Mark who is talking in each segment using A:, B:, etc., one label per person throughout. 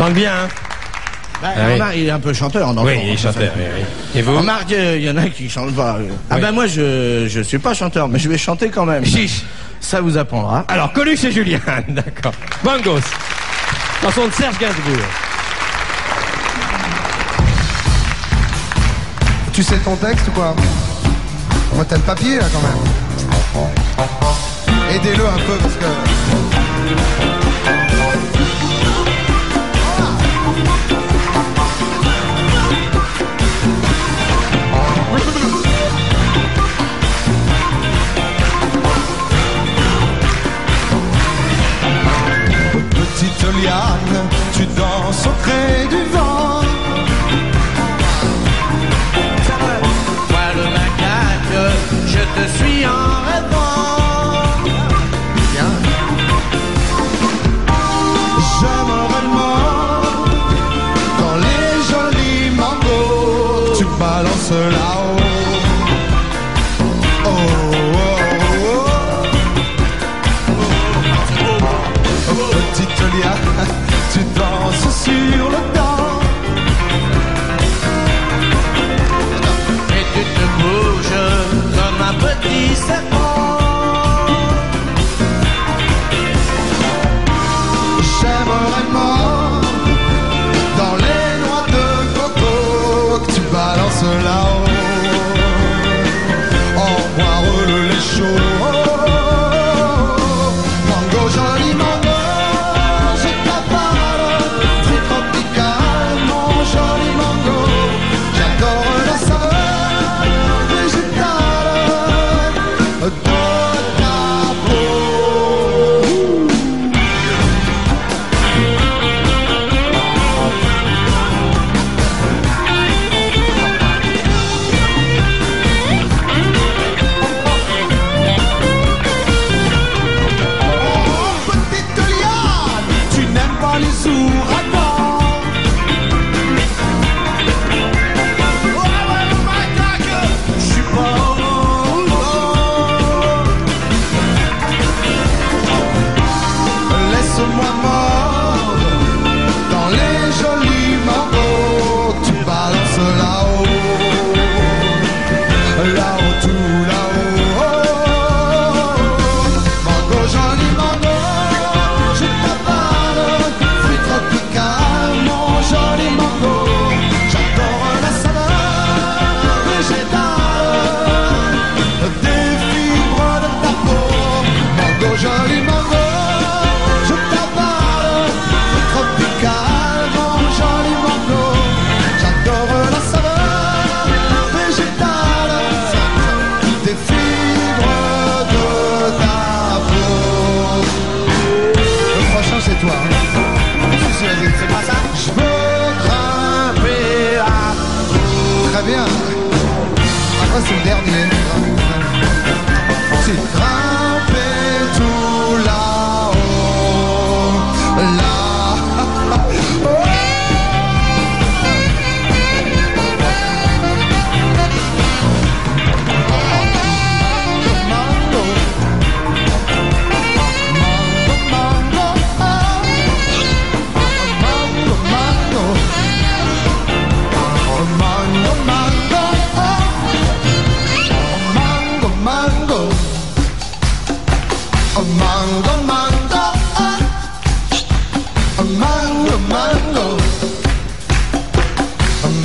A: chante bien, hein?
B: Bah,
A: Ah oui.
B: Remarque, il est un peu chanteur. Non,
A: Oui, il est chanteur. Oui, oui. Et vous?
B: Remarque, il y en a qui chantent pas. Ah
A: Oui.
B: ben moi, je suis pas chanteur, mais je vais chanter quand même.
A: Chiche.
B: Ça vous apprendra.
A: Alors, Coluche et Julien, d'accord. Mangos. Chanson de Serge Gainsbourg.
C: Tu sais ton texte ou quoi? Moi t'as le papier là quand même. Aidez-le un peu parce que...
D: Petite liane, tu danses au gré du vent.
B: Moi le macaque, je te suis en rêvant.
C: Bien.
D: J'aimerais mort dans les jolis mangos que tu balances là-haut. Oh, oh, oh, oh. Petite liane, tu danses sur le temps.
B: Et tu te bouges comme un petit serpent.
D: J'aimerais mort dans les noix de coco que tu balances là-haut. En boire le lait chaud. Mango, joli mango, je t'avale. Fruit tropical, mon joli mango. J'adore la saveur végétale de ta peau. Oh, petite liane, tu n'aimes pas les ouragans. Oh, ouais, le macaque, je suis pas au vent. Laisse-moi mort dans les jolis mangos que tu balances là-haut. Là-haut, tout là-haut. Mango, joli mango, je t'avale. Fruit tropical, mon joli mango. J'adore la saveur végétale des fibres de ta peau. Mango, joli mango, je t'avale. Fruit tropical, mon joli mango. J'adore la saveur végétale des fibres de ta peau.
C: Le prochain c'est toi.
D: C'est pas ça? Je veux grimper à...
C: Très bien. Après c'est le dernier.
D: C'est grimper tout là-haut. Là. Mango. Mango, mango. Mango, mango. Mango, mango. Mango, mango. Mango, mango. Mango, mango.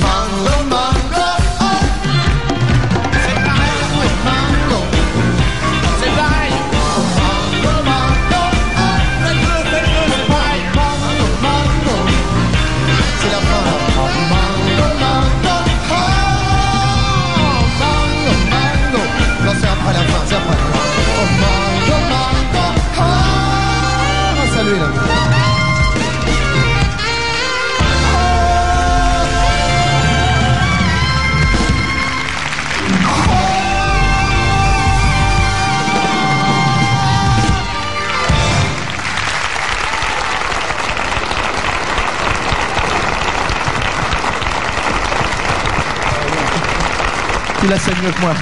D: Mango, mango. C'est pareil, mango. C'est pareil. Mango, mango. Faites-le, c'est pareil. Mango, mango. C'est la fin. Mango, mango. Mango, mango.
C: Non c'est après la fin, c'est après.
D: Mango, mango.
C: Ah, salut là.
B: Tu la sais mieux que moi.